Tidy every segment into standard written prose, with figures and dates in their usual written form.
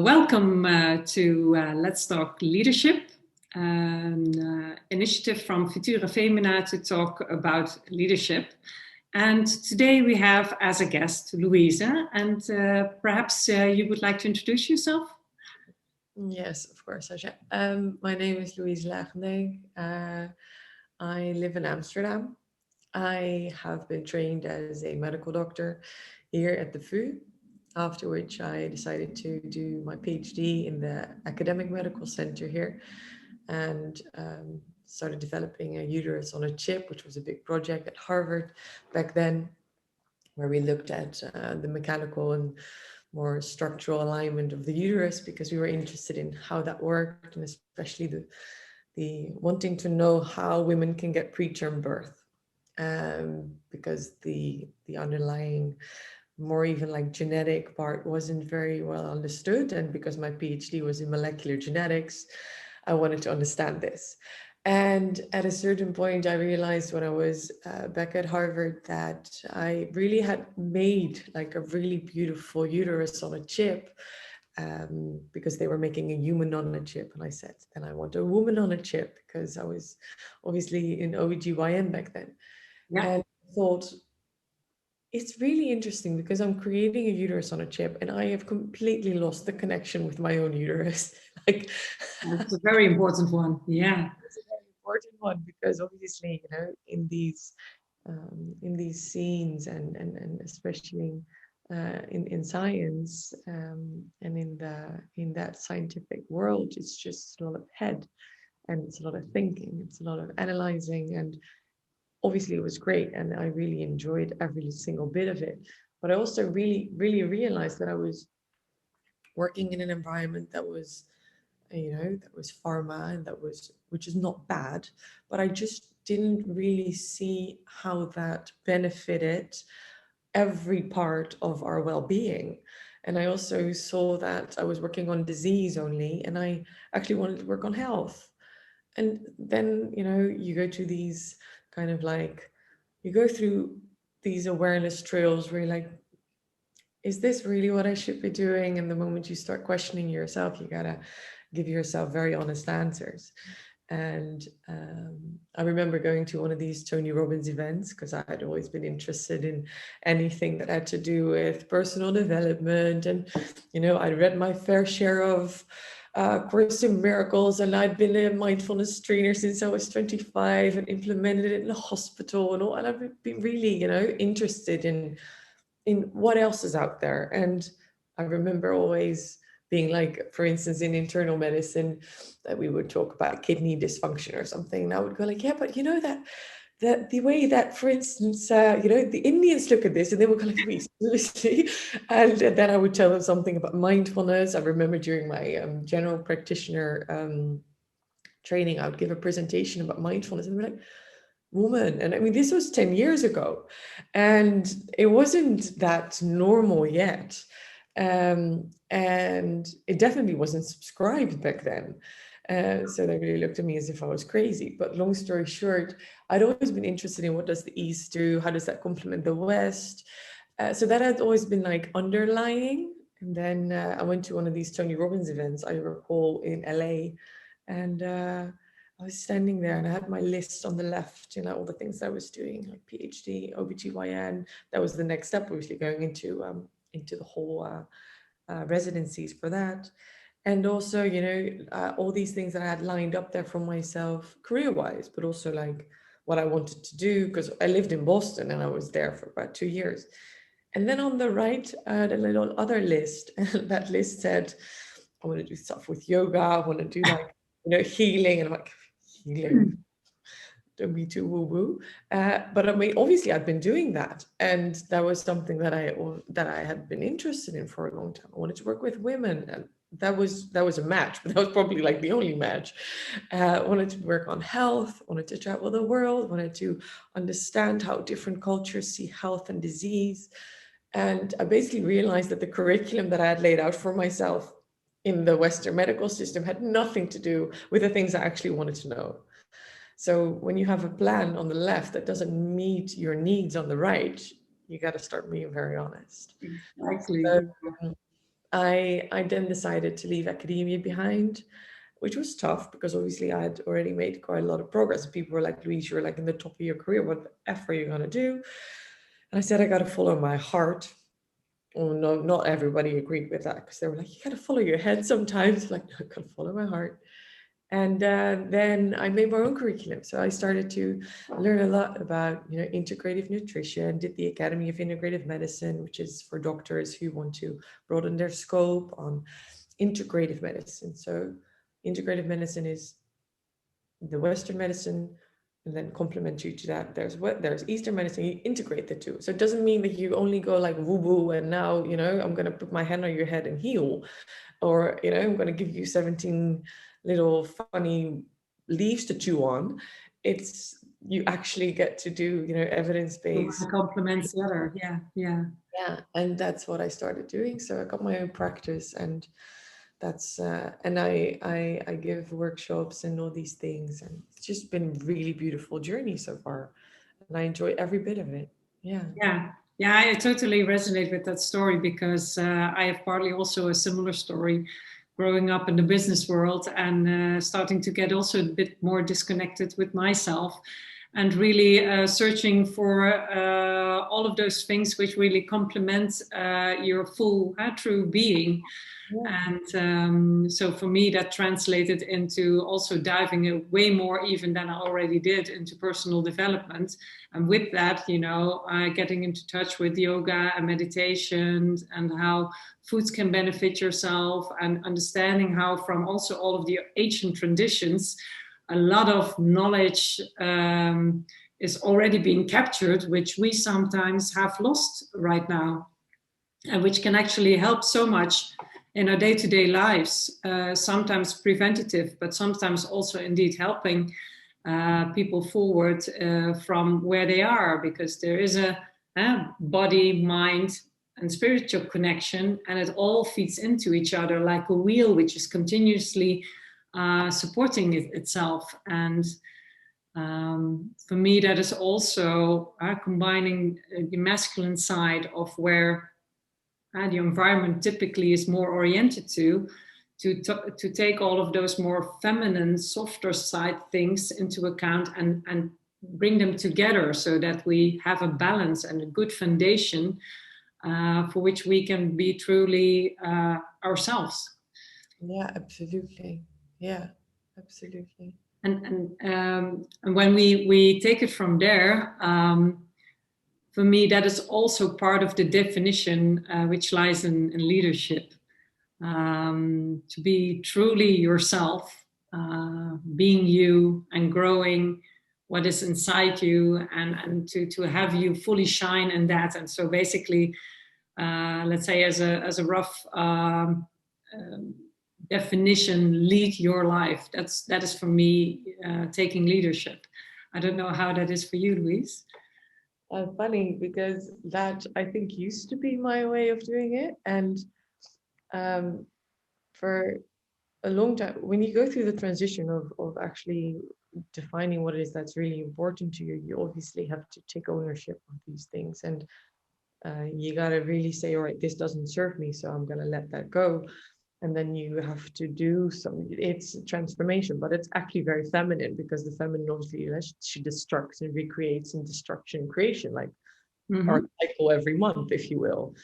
Welcome to Let's Talk Leadership, an initiative from FuturaFemina to talk about leadership. And today we have as a guest Louise, and perhaps you would like to introduce yourself? Yes, of course, Sasha. My name is Louise Lagendijk. I live in Amsterdam. I have been trained as a medical doctor here at the VU, after which I decided to do my PhD in the academic medical center here and started developing a uterus on a chip, which was a big project at Harvard back then, where we looked at the mechanical and more structural alignment of the uterus, because we were interested in how that worked, and especially the wanting to know how women can get preterm birth, because the underlying more even like genetic part wasn't very well understood, and because my PhD was in molecular genetics, I wanted to understand this. And at a certain point, I realized when I was back at Harvard that I really had made like a really beautiful uterus on a chip, because they were making a human on a chip. And I said, then I want a woman on a chip, because I was obviously in OBGYN back then. Yeah. And I thought, it's really interesting because I'm creating a uterus on a chip and I have completely lost the connection with my own uterus. Like, that's a very important one. Yeah. It's a very important one because obviously, you know, in these scenes and especially in science and in that scientific world, it's just a lot of head and it's a lot of thinking, it's a lot of analyzing, and obviously it was great and I really enjoyed every single bit of it. But I also really realized that I was working in an environment that was, you know, that was pharma and which is not bad, but I just didn't really see how that benefited every part of our well-being. And I also saw that I was working on disease only, and I actually wanted to work on health. And then, you know, you go to these kind of like, you go through these awareness trails where you're like, is this really what I should be doing? And the moment you start questioning yourself, you gotta give yourself very honest answers. And I remember going to one of these Tony Robbins events because I had always been interested in anything that had to do with personal development. And, you know, I read my fair share of Course in Miracles, and I'd been a mindfulness trainer since I was 25 and implemented it in the hospital and all. And I've been really, you know, interested in what else is out there. And I remember always being like, for instance, in internal medicine, that we would talk about kidney dysfunction or something. And I would go like, yeah, but you know that the way that, for instance, you know, the Indians look at this, and they would go like, me, seriously? And then I would tell them something about mindfulness. I remember during my general practitioner training, I would give a presentation about mindfulness, and they're like, woman. And I mean, this was 10 years ago, and it wasn't that normal yet. And it definitely wasn't subscribed back then. So they really looked at me as if I was crazy. But long story short, I'd always been interested in what does the East do? How does that complement the West? So that had always been like underlying. And then I went to one of these Tony Robbins events, I recall, in LA. And I was standing there and I had my list on the left, you know, all the things I was doing, like PhD, OBGYN. That was the next step, obviously, going into the whole residencies for that. And also, you know, all these things that I had lined up there for myself career-wise, but also like what I wanted to do, because I lived in Boston and I was there for about 2 years. And then on the right, the little other list, and that list said, I want to do stuff with yoga, I want to do like, you know, healing. And I'm like, healing? Don't be too woo-woo. But I mean, obviously I'd been doing that. And that was something that I had been interested in for a long time. I wanted to work with women, and that was a match, but that was probably like the only match. Wanted to work on health, wanted to travel the world, wanted to understand how different cultures see health and disease. And I basically realized that the curriculum that I had laid out for myself in the Western medical system had nothing to do with the things I actually wanted to know. So when you have a plan on the left that doesn't meet your needs on the right, you got to start being very honest. Exactly. So, I then decided to leave academia behind, which was tough because obviously I had already made quite a lot of progress. People were like, Louise, you're like in the top of your career. What the F are you going to do? And I said, I got to follow my heart. Oh, no, not everybody agreed with that because they were like, you got to follow your head sometimes. Like, no, I got to follow my heart. And then I made my own curriculum. So I started to learn a lot about, integrative nutrition, did the Academy of Integrative Medicine, which is for doctors who want to broaden their scope on integrative medicine. So integrative medicine is the Western medicine, and then complementary to that, there's Eastern medicine. You integrate the two. So it doesn't mean that you only go like woo woo and now, I'm going to put my hand on your head and heal, or, I'm going to give you 17 little funny leaves to chew on. It's, you actually get to do, evidence-based. One complements the other. Yeah, yeah. Yeah, and that's what I started doing. So I got my own practice, and that's and I give workshops and all these things, and it's just been a really beautiful journey so far, and I enjoy every bit of it. Yeah. Yeah, I totally resonate with that story because I have partly also a similar story growing up in the business world and starting to get also a bit more disconnected with myself and really searching for all of those things which really complement your full true being. Yeah. And so for me, that translated into also diving way more even than I already did into personal development. And with that, getting into touch with yoga and meditation and how foods can benefit yourself, and understanding how from also all of the ancient traditions, a lot of knowledge is already being captured, which we sometimes have lost right now, and which can actually help so much in our day-to-day lives, sometimes preventative, but sometimes also indeed helping people forward from where they are, because there is a body, mind, and spiritual connection, and it all feeds into each other like a wheel, which is continuously supporting itself. And for me, that is also combining the masculine side of where the environment typically is more oriented to take all of those more feminine, softer side things into account and bring them together so that we have a balance and a good foundation for which we can be truly ourselves. Yeah, absolutely. Yeah, absolutely. And when we take it from there, for me, that is also part of the definition which lies in leadership. To be truly yourself, being you and growing what is inside you, and to have you fully shine in that. And so basically, let's say as a rough definition, lead your life. That is for me taking leadership. I don't know how that is for you, Louise. Funny, because that I think used to be my way of doing it, and for a long time, when you go through the transition of actually defining what it is that's really important to you, you obviously have to take ownership of these things, and you got to really say, all right, this doesn't serve me, so I'm going to let that go. And then you have to do some, it's transformation, but it's actually very feminine, because the feminine obviously, she destructs and recreates, and destruction and creation, like our cycle every month, if you will.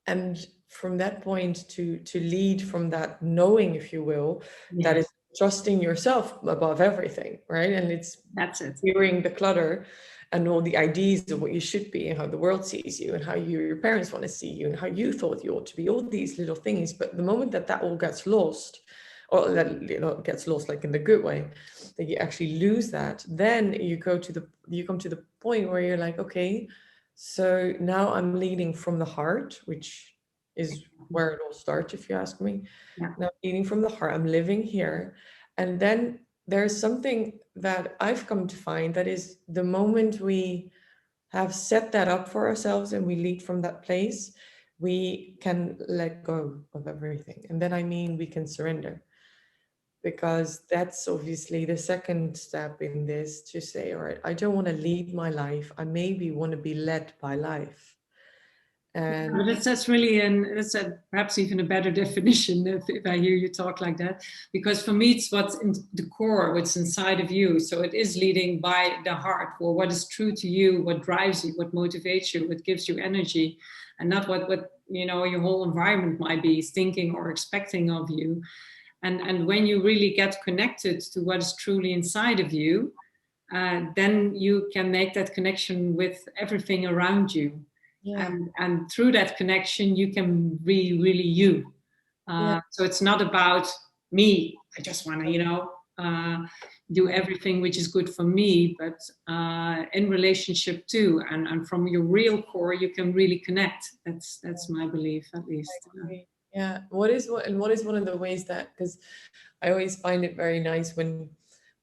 And from that point to lead from that knowing, if you will, that is trusting yourself above everything, right? And that's it. Clearing the clutter and all the ideas of what you should be, and how the world sees you, and how your parents want to see you, and how you thought you ought to be, all these little things. But the moment that all gets lost, or that gets lost like in the good way, that you actually lose that, then you come to the point where you're like, okay, so now I'm leading from the heart, which is where it all starts, if you ask me. Now, leading from the heart, I'm living here. And then there's something that I've come to find, that is, the moment we have set that up for ourselves and we lead from that place, we can let go of everything. And then I mean, we can surrender. Because that's obviously the second step in this, to say, all right, I don't want to lead my life. I maybe want to be led by life. And but that's really, that's perhaps even a better definition if I hear you talk like that, because for me it's what's in the core, what's inside of you. So it is leading by the heart, or what is true to you, what drives you, what motivates you, what gives you energy, and not what your whole environment might be thinking or expecting of you. And when you really get connected to what is truly inside of you, then you can make that connection with everything around you. yeah, And through that connection, you can be really you. yeah, So it's not about me. I just want to, do everything which is good for me, but in relationship too. And from your real core, you can really connect. That's my belief, at least. yeah. What is one of the ways that, because I always find it very nice when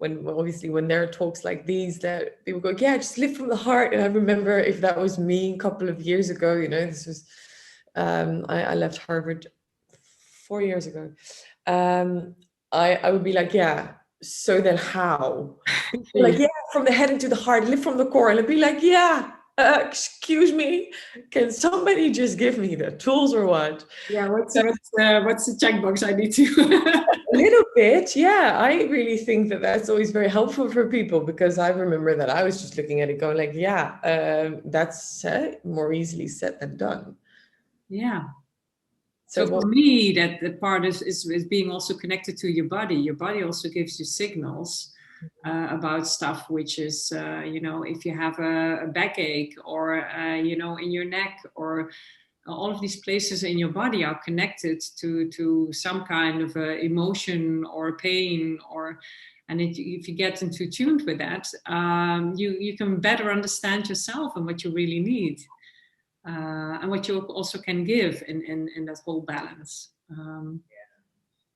obviously when there are talks like these that people go, yeah, just live from the heart. And I remember, if that was me a couple of years ago, this was I left Harvard 4 years ago. I would be like, yeah, so then how? People like, yeah, from the head into the heart, live from the core. And I'd be like, yeah, excuse me, can somebody just give me the tools or what? Yeah, what's the checkbox I need to? A little bit, yeah. I really think that that's always very helpful for people, because I remember that I was just looking at it going like, yeah, that's more easily said than done. Yeah. So For me, that the part is being also connected to your body. Your body also gives you signals about stuff, which is, if you have a backache, or, in your neck, or all of these places in your body are connected to some kind of emotion or pain, and if you get into tuned with that, you can better understand yourself and what you really need. And what you also can give in that whole balance.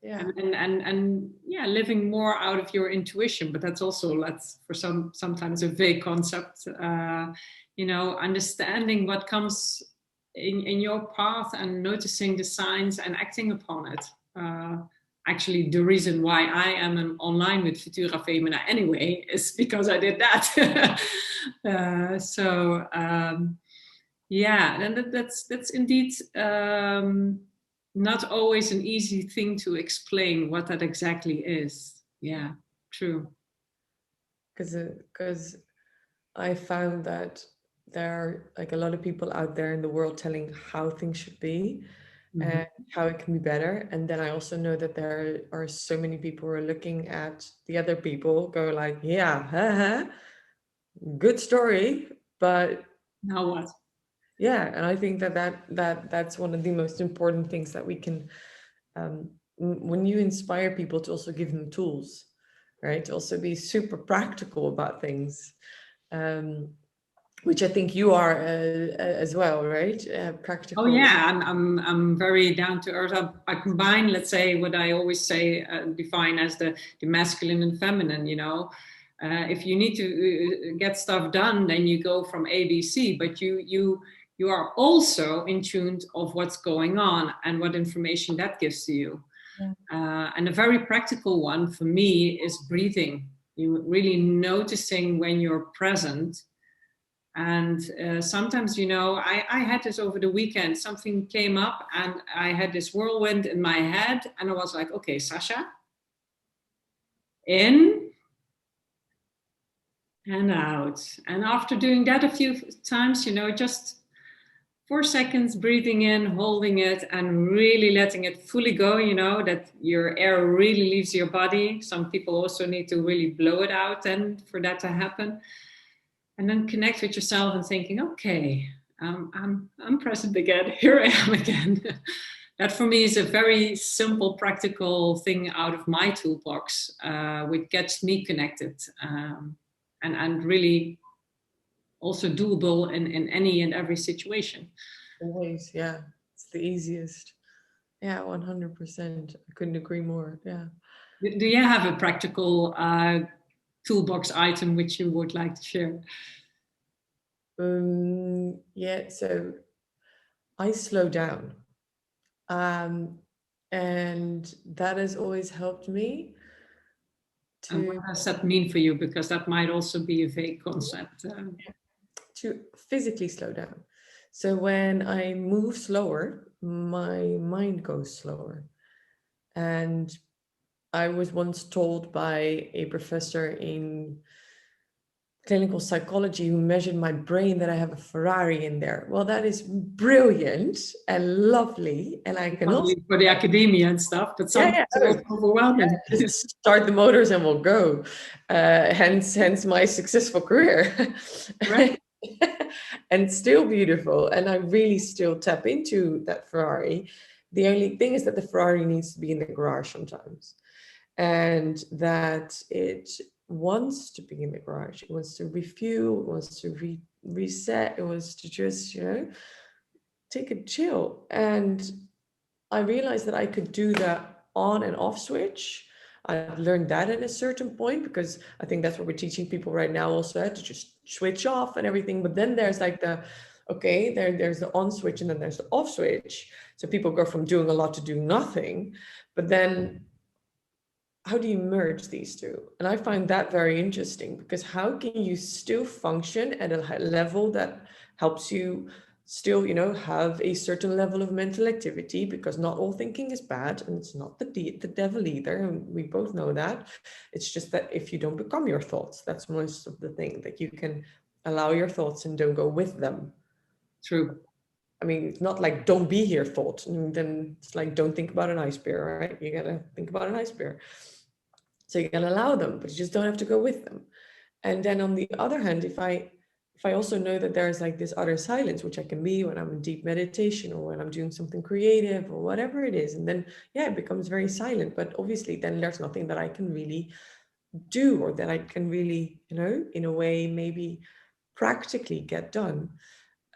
yeah, And living more out of your intuition, but that's also, for sometimes a vague concept. Understanding what comes in your path, and noticing the signs and acting upon it. Actually, the reason why I am online with FuturaFemina anyway is because I did that. Yeah, and that's indeed not always an easy thing to explain what that exactly is. Yeah, true. because I found that there are like a lot of people out there in the world telling how things should be, and how it can be better. And then I also know that there are so many people who are looking at the other people, go like, yeah, haha, good story, but Now what? yeah. And I think that's one of the most important things that we can, when you inspire people, to also give them tools, right? To also be super practical about things, which I think you are as well, right? Practical. Oh yeah, I'm very down to earth. I combine, let's say, what I always say, define as the masculine and feminine. If you need to get stuff done, then you go from A, B, C. But you are also in tune of what's going on and what information that gives to you. Yeah. And a very practical one for me is breathing. You really noticing when you're present. And sometimes, I had this over the weekend. Something came up and I had this whirlwind in my head. And I was like, okay, Sasha, in and out. And after doing that a few times, just 4 seconds breathing in, holding it, and really letting it fully go, that your air really leaves your body. Some people also need to really blow it out and for that to happen. And then connect with yourself and thinking, okay, I'm present again. Here I am again. That for me is a very simple, practical thing out of my toolbox, which gets me connected, and really also doable in any and every situation. Always, yeah. It's the easiest. Yeah, 100%. I couldn't agree more. Yeah. Do you have a practical toolbox item which you would like to share? Yeah, so I slow down. And that has always helped me And what to does that mean for you? Because that might also be a vague concept. physically slow down. So when I move slower, my mind goes slower. And I was once told by a professor in clinical psychology who measured my brain that I have a Ferrari in there. Well, that is brilliant and lovely. And I can also, For the academia and stuff, but yeah, sometimes it's also overwhelming. just start the motors and we'll go. Hence my successful career. Right. And still beautiful. And I really still tap into that Ferrari. The only thing is that the Ferrari needs to be in the garage sometimes. And that it wants to be in the garage. It wants to refuel, it wants to reset, it wants to just, take a chill. And I realized that I could do that on and off switch. I learned that at a certain point because I think that's what we're teaching people right now also, to just switch off and everything. But then there's like there's the on switch and then there's the off switch. So people go from doing a lot to doing nothing. But then how do you merge these two? And I find that very interesting because how can you still function at a level that helps you still, have a certain level of mental activity, because not all thinking is bad and it's not the devil either. And we both know that. It's just that if you don't become your thoughts, that's most of the thing, that you can allow your thoughts and don't go with them. True. I mean, it's not like don't be here thought. And then it's like, don't think about an ice bear, right? You gotta think about an ice bear. So you can allow them, but you just don't have to go with them. And then on the other hand, if I also know that there's like this other silence, which I can be when I'm in deep meditation or when I'm doing something creative or whatever it is, and then it becomes very silent. But obviously then there's nothing that I can really do, or that I can really, in a way, maybe practically get done.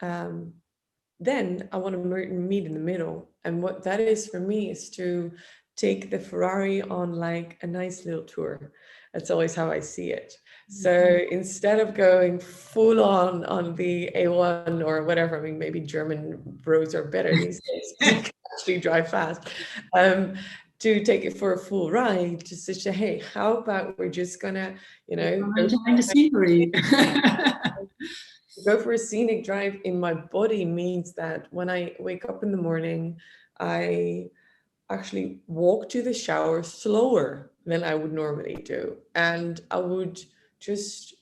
Then I want to meet in the middle. And what that is for me is to take the Ferrari on like a nice little tour. That's always how I see it. So instead of going full on the A1 or whatever, I mean, maybe German roads are better these days because you can actually drive fast. To take it for a full ride, just to say, hey, how about we're just gonna, enjoying the scenery. go for a scenic drive in my body means that when I wake up in the morning, I actually walk to the shower slower than I would normally do. And I would just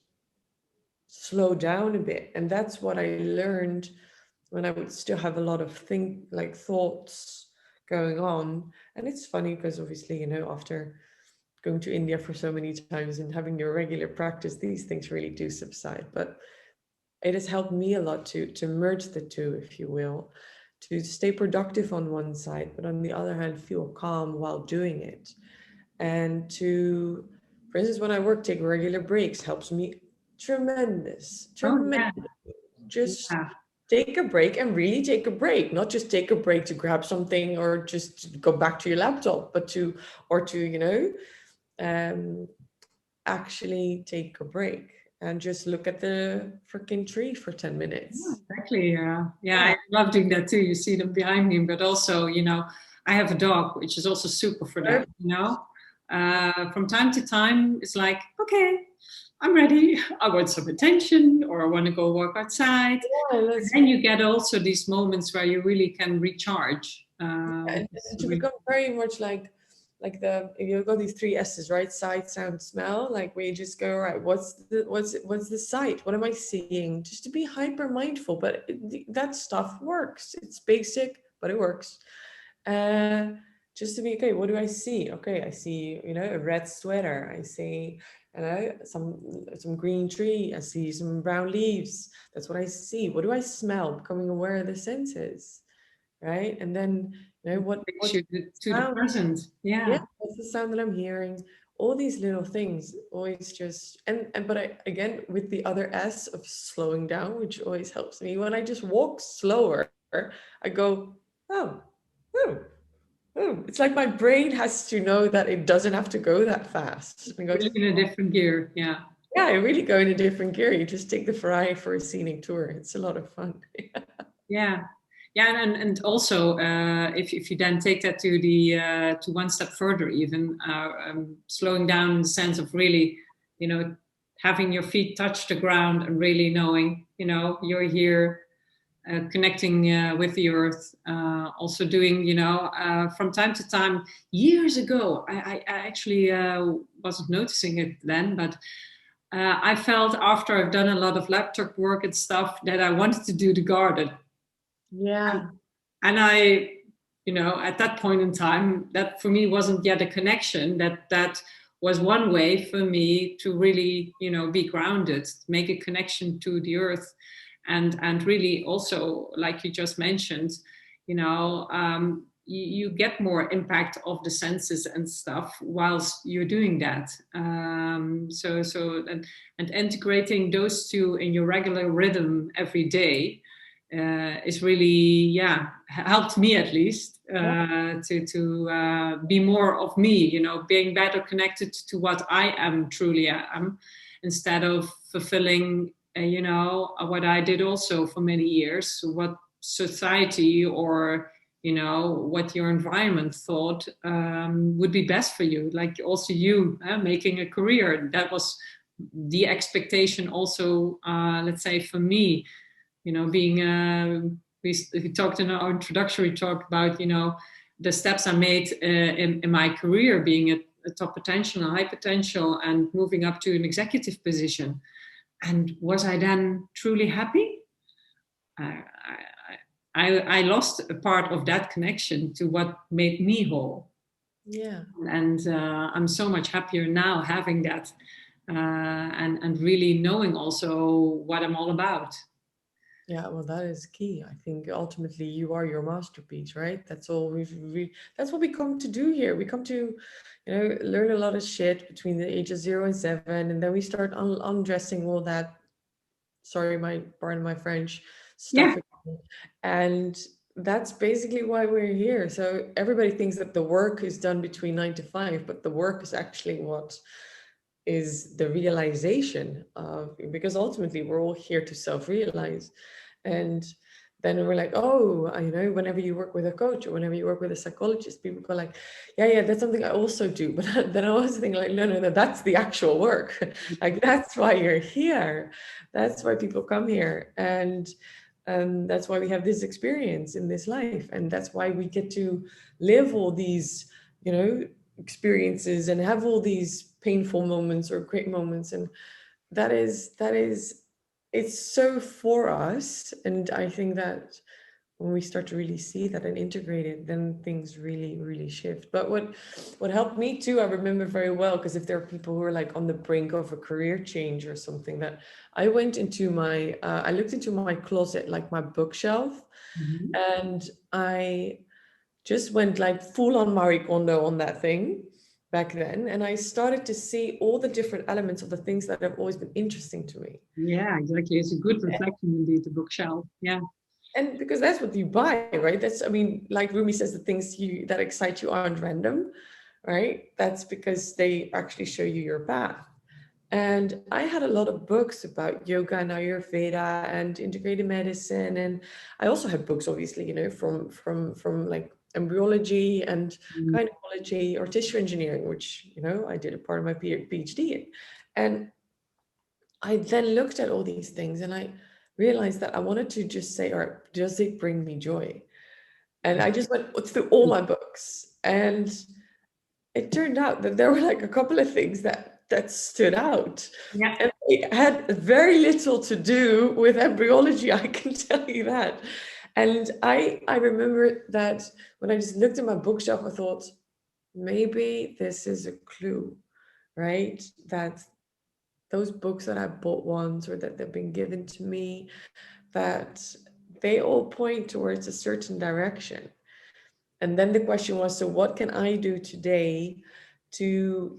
slow down a bit. And that's what I learned when I would still have a lot of thoughts going on. And it's funny because obviously, after going to India for so many times and having your regular practice, these things really do subside. But it has helped me a lot to merge the two, if you will, to stay productive on one side, but on the other hand, feel calm while doing it. And to, for instance, when I work, take regular breaks helps me tremendous. Oh, yeah. Just Yeah. take a break and really take a break, not just take a break to grab something or just go back to your laptop, but to actually take a break and just look at the freaking tree for 10 minutes. Yeah, exactly. Yeah, I love doing that too. You see them behind me, but also, I have a dog, which is also super for that, From time to time, it's like, okay, I'm ready. I want some attention, or I want to go walk outside. And then you get also these moments where you really can recharge. And to become very much like if you got these 3 S's, right? Sight, sound, smell, like where you just go, right, what's the sight? What am I seeing? Just to be hyper mindful, but that stuff works. It's basic, but it works. Just to be, okay, what do I see? Okay, I see, a red sweater. I see, some green tree. I see some brown leaves. That's what I see. What do I smell? Becoming aware of the senses, right? And then, what to the present. Yeah, what's the sound that I'm hearing? All these little things always just but again, with the other S of slowing down, which always helps me. When I just walk slower, I go, oh, oh, oh. It's like my brain has to know that it doesn't have to go that fast. It goes, in a different gear. Yeah. Yeah, I really go in a different gear. You just take the Ferrari for a scenic tour. It's a lot of fun. Yeah. Yeah, and also if you then take that to one step further, even slowing down in the sense of really, having your feet touch the ground and really knowing, you're here, connecting with the earth, also doing, from time to time, years ago, I actually wasn't noticing it then, but I felt after I've done a lot of laptop work and stuff that I wanted to do the garden. Yeah. And I, at that point in time, that for me wasn't yet a connection. That was one way for me to really, be grounded, make a connection to the earth, and really also, like you just mentioned, you get more impact of the senses and stuff whilst you're doing that. And integrating those two in your regular rhythm every day is really, helped me at least to be more of me, being better connected to what I am truly am, instead of fulfilling, what I did also for many years, what society or what your environment thought would be best for you. Like also you making a career, that was the expectation also, let's say for me, being we talked in our introductory talk about the steps I made in my career, being a top potential, a high potential, and moving up to an executive position. And was I then truly happy? I lost a part of that connection to what made me whole. Yeah. And I'm so much happier now having that, and really knowing also what I'm all about. Yeah, well, that is key. I think ultimately you are your masterpiece, right? That's all that's what we come to do here. We come to, learn a lot of shit between the ages 0 and 7, and then we start undressing all that, sorry, pardon my French, stuff. Yeah. Again. And that's basically why we're here. So everybody thinks that the work is done between 9 to 5, but the work is actually what is the realization of, because ultimately we're all here to self-realize. And then we're like, oh, whenever you work with a coach or whenever you work with a psychologist, people go like, yeah, that's something I also do. But then I always think like, no, that's the actual work. Like, that's why you're here. That's why people come here. And that's why we have this experience in this life. And that's why we get to live all these, experiences and have all these painful moments or great moments. And that is it's so for us. And I think that when we start to really see that and integrate it, then things really, really shift. But what helped me too, I remember very well, because if there are people who are like on the brink of a career change or something, that I went into I looked into my closet, like my bookshelf, Mm-hmm. and I just went like full on Marie Kondo on that thing back then. And I started to see all the different elements of the things that have always been interesting to me. Yeah, exactly. It's a good reflection indeed, the bookshelf. Yeah. And because that's what you buy, right? Like Rumi says, the things that excite you aren't random, right? That's because they actually show you your path. And I had a lot of books about yoga and Ayurveda and integrated medicine. And I also had books, obviously, from like embryology and gynecology or tissue engineering, which, I did a part of my PhD in. And I then looked at all these things and I realized that I wanted to just say, all right, does it bring me joy? And I just went through all my books. And it turned out that there were like a couple of things that stood out. Yeah. And it had very little to do with embryology, I can tell you that. And I remember that when I just looked at my bookshelf, I thought, maybe this is a clue, right? That those books that I bought once or that they've been given to me, that they all point towards a certain direction. And then the question was, so what can I do today to,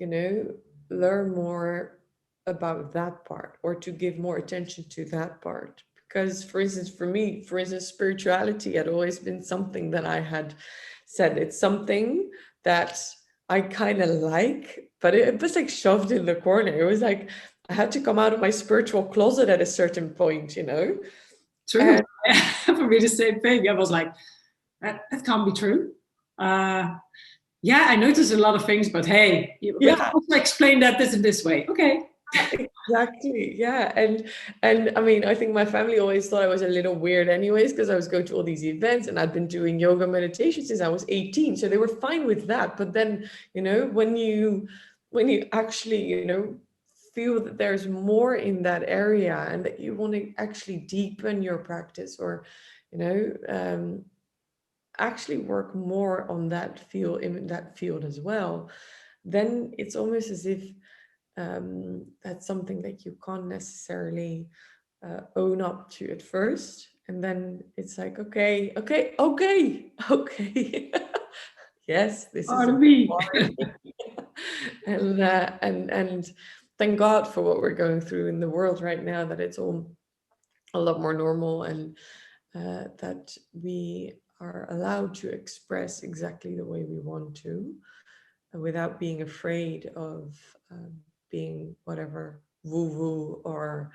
learn more about that part, or to give more attention to that part? Because for instance, for me, spirituality had always been something that I had said, it's something that I kind of like, but it was like shoved in the corner. It was like, I had to come out of my spiritual closet at a certain point, True. And For me, the same thing. I was like, that can't be true. Yeah, I noticed a lot of things, but hey, you can yeah, also explain that this and this way. Okay. Exactly. Yeah. And I mean, I think my family always thought I was a little weird anyways, because I was going to all these events and I'd been doing yoga meditation since I was 18. So they were fine with that. But then, when you actually, feel that there's more in that area and that you want to actually deepen your practice, or, actually work more on that field, in that field as well, then it's almost as if that's something that you can't necessarily own up to at first. And then it's like, okay, okay, okay, okay. Yes, this is a Pardon bit me. boring. And thank God for what we're going through in the world right now, that it's all a lot more normal, and that we are allowed to express exactly the way we want to, without being afraid of being whatever woo-woo or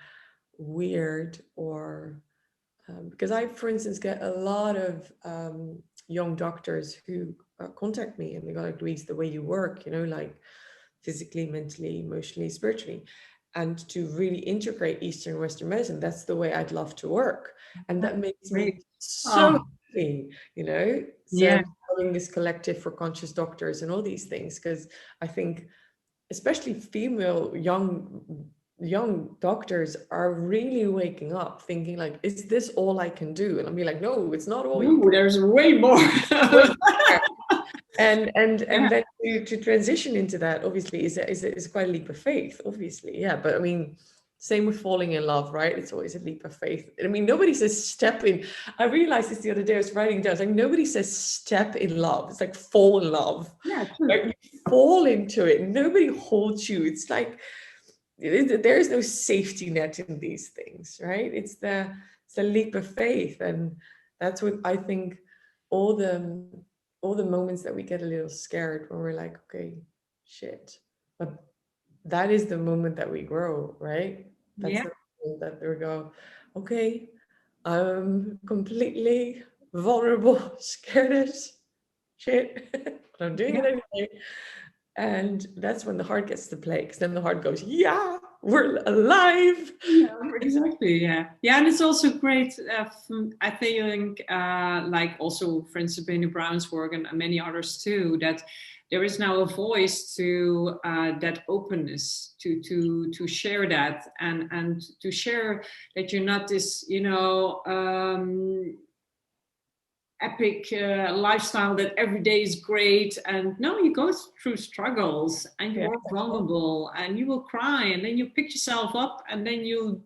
weird, or because I, for instance, get a lot of young doctors who contact me and they go like, Louise, the way you work, like physically, mentally, emotionally, spiritually, and to really integrate Eastern and Western medicine, that's the way I'd love to work. And that makes me Great. so Oh, happy, So yeah. having this collective for conscious doctors and all these things, because I think especially female young doctors are really waking up thinking like, is this all I can do? And I'll be like, no, it's not all you No, can there's way more. do. And Yeah. then to transition into that obviously is quite a leap of faith, obviously. Yeah, but I mean, same with falling in love, right? It's always a leap of faith. I mean, nobody says step in. I realized this the other day. I was writing down. It's like nobody says step in love. It's like fall in love. Yeah, true. Like you fall into it. Nobody holds you. It's like there is no safety net in these things, right? It's the leap of faith, and that's what I think. All the moments that we get a little scared, when we're like, okay, shit, but that is the moment that we grow, right? That's Yeah. the moment that we go, okay, I'm completely vulnerable, scared as shit, but I'm doing it Yeah. anyway. And that's when the heart gets to play, because then the heart goes, yeah, we're alive. Yeah, exactly. Yeah, yeah, and it's also great. I think, like also, for instance, Benny Brown's work and many others too, that there is now a voice to that openness to share that, and to share that you're not this, epic lifestyle that every day is great, and no, you go through struggles and you Yeah. are vulnerable and you will cry, and then you pick yourself up, and then you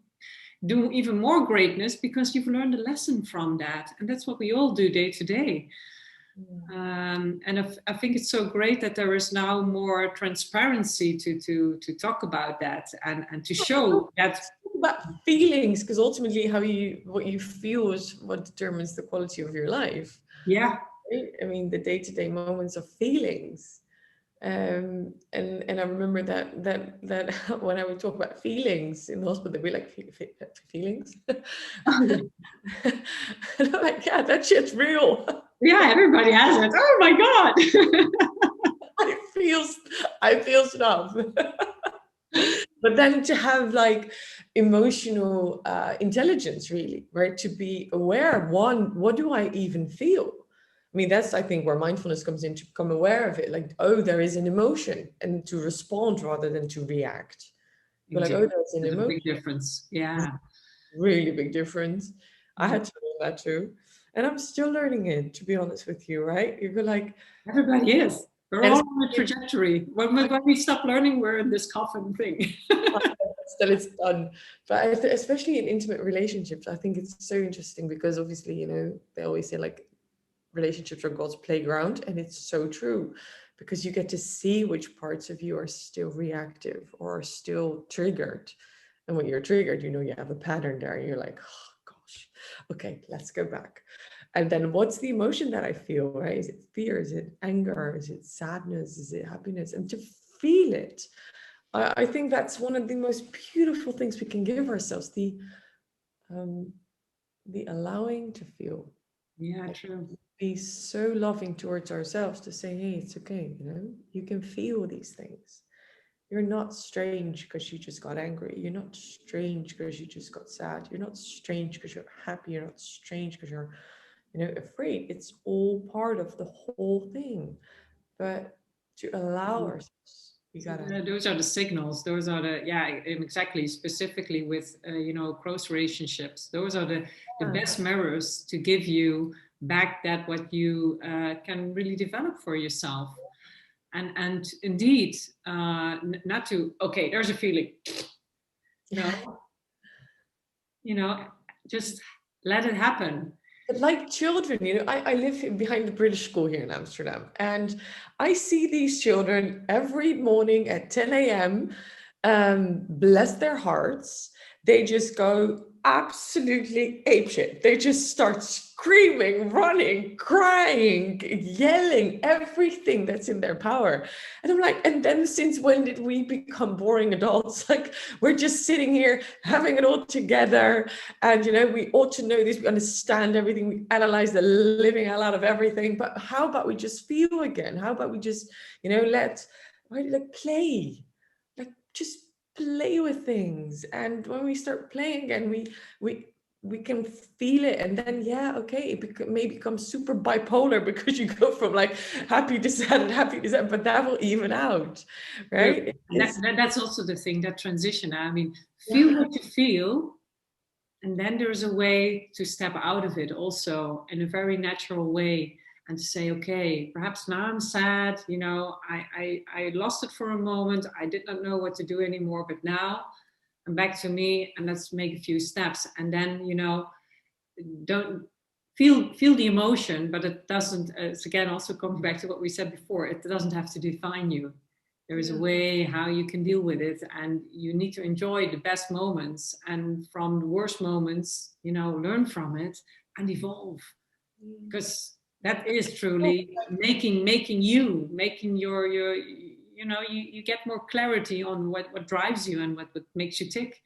do even more greatness because you've learned a lesson from that, and that's what we all do day to day. And I think it's so great that there is now more transparency to talk about that, and to show that. About feelings, because ultimately what you feel is what determines the quality of your life, Yeah. right? I mean, the day-to-day moments of feelings. And I remember that when I would talk about feelings in the hospital, they'd be like, feelings? And I'm like, yeah, that shit's real. Yeah, everybody has it. Oh my god. I feel I feel stuff. But then to have like emotional intelligence, really, right? To be aware of, one, what do I even feel? I mean, that's, I think, where mindfulness comes in, to become aware of it. Like, oh, there is an emotion, and to respond rather than to react. You're like, oh, Exactly. there's an There's a emotion. big difference. Yeah. Really big difference. I Yeah. had to learn that too. And I'm still learning it, to be honest with you, right? You go like, Everybody is. We're and all it's, on a trajectory. When we stop learning, we're in this coffin thing. that it's done. But especially in intimate relationships, I think it's so interesting, because obviously, they always say like relationships are God's playground, and it's so true, because you get to see which parts of you are still reactive or are still triggered. And when you're triggered, you have a pattern there. You're like, oh gosh, okay, let's go back. And then what's the emotion that I feel, right? Is it fear? Is it anger? Is it sadness? Is it happiness? And to feel it. I think that's one of the most beautiful things we can give ourselves, um, the allowing to feel. Yeah, Like, true. be so loving towards ourselves to say, hey, it's okay, you can feel these things. You're not strange because you just got angry. You're not strange because you just got sad. You're not strange because you're happy. You're not strange because you're, afraid. It's all part of the whole thing. But to allow ourselves, we So gotta. those are the signals. Those are the, yeah, exactly. Specifically with, close relationships. Those are the best mirrors to give you back that what you can really develop for yourself. And indeed, not to, okay, there's a feeling. No, just let it happen. But like children, I live behind the British school here in Amsterdam, and I see these children every morning at 10 a.m. Bless their hearts. They just go absolutely apeshit. They just start screaming, running, crying, yelling, everything that's in their power. And I'm like, and then since when did we become boring adults? Like, we're just sitting here having it all together. And, we ought to know this, we understand everything, we analyze the living hell out of everything. But how about we just feel again? How about we just, let play? Like, just play with things. And when we start playing again, we can feel it, and then okay, it may become super bipolar because you go from like happy to sad and happy to sad, but that will even out, right? That's also the thing, that transition. I mean, feel what you feel, and then there's a way to step out of it also in a very natural way, and to say, okay, perhaps now I'm sad, I lost it for a moment, I did not know what to do anymore, but now I'm back to me, and let's make a few steps. And then, don't feel the emotion, but it doesn't, it's again also coming back to what we said before, it doesn't have to define you. There is a way how you can deal with it, and you need to enjoy the best moments, and from the worst moments, learn from it and evolve, because that is truly making your you get more clarity on what drives you and what makes you tick.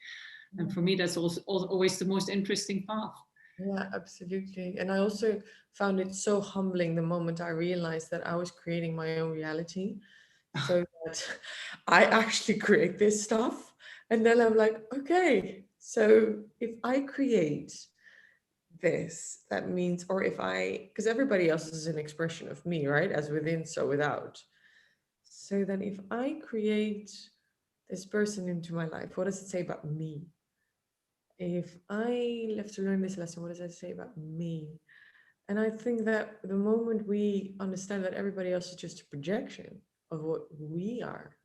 And for me, that's also always the most interesting path. Yeah, absolutely. And I also found it so humbling the moment I realized that I was creating my own reality. So that I actually create this stuff. And then I'm like, okay, so if I create this, that means, or if because everybody else is an expression of me, right? As within, so without. So then if I create this person into my life, what does it say about me? If I live to learn this lesson, what does it say about me? And I think that the moment we understand that everybody else is just a projection of what we are,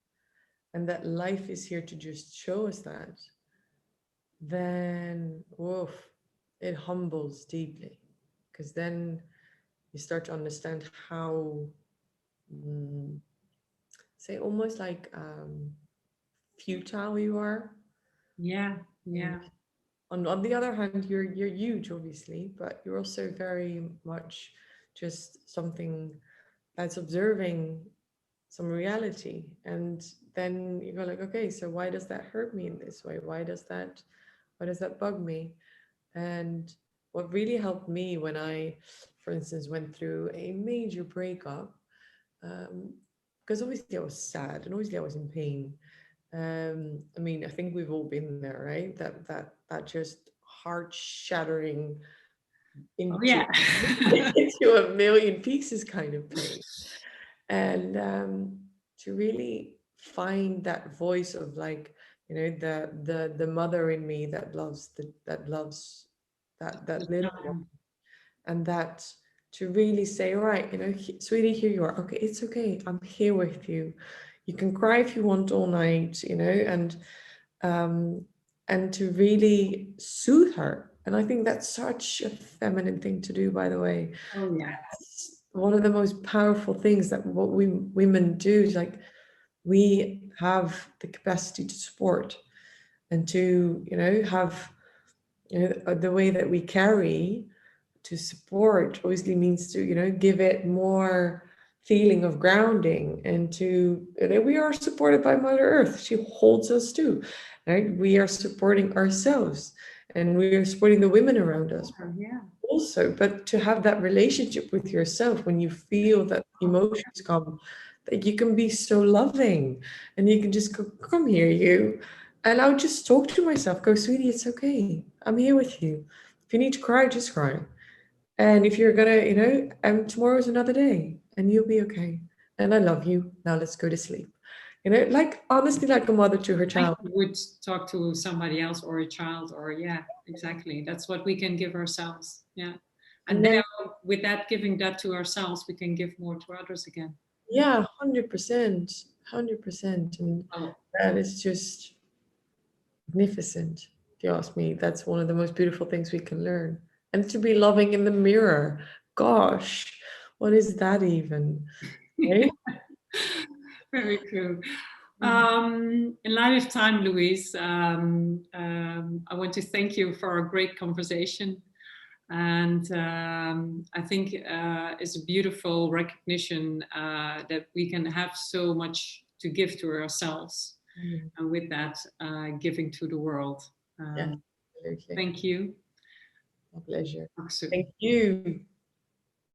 and that life is here to just show us that, then woof, it humbles deeply. Because then you start to understand how, say, almost like futile you are. Yeah, yeah. On the other hand, you're huge, obviously, but you're also very much just something that's observing some reality. And then you go like, okay, so why does that hurt me in this way? Why does that bug me? And what really helped me when I, for instance, went through a major breakup, because obviously I was sad and obviously I was in pain. I mean, I think we've all been there, right? That just heart shattering Oh into yeah. into a million pieces kind of pain. And to really find that voice of, like, the mother in me that loves that little one, and that to really say, right, sweetie, here you are. Okay, it's okay. I'm here with you. You can cry if you want all night, um, and to really soothe her. And I think that's such a feminine thing to do, by the way. Oh yeah. It's one of the most powerful things that what we women do is, like, we have the capacity to support and to, have, the way that we carry to support obviously means to, give it more feeling of grounding, and to, we are supported by Mother Earth. She holds us too, right? We are supporting ourselves, and we are supporting the women around us Yeah. also. But to have that relationship with yourself when you feel that emotions come, that you can be so loving and you can just go, come here, you. And I would just talk to myself, go, sweetie, it's okay. I'm here with you. If you need to cry, just cry. And if you're gonna, tomorrow's another day and you'll be okay. And I love you. Now let's go to sleep. Like honestly, like a mother to her Like child. you would talk to somebody else or a child, or yeah, exactly. That's what we can give ourselves. Yeah. And And then, now with that, giving that to ourselves, we can give more to others again. yeah, 100%, 100%. And Oh, that is just magnificent. If you ask me, that's one of the most beautiful things we can learn. And to be loving in the mirror. Gosh, what is that even? Right? very cool. In light of time, Louise, I want to thank you for a great conversation. And I think it's a beautiful recognition that we can have so much to give to ourselves. Mm. And with that, giving to the world. Yeah, absolutely. Thank you. My pleasure. Talk soon. Thank you.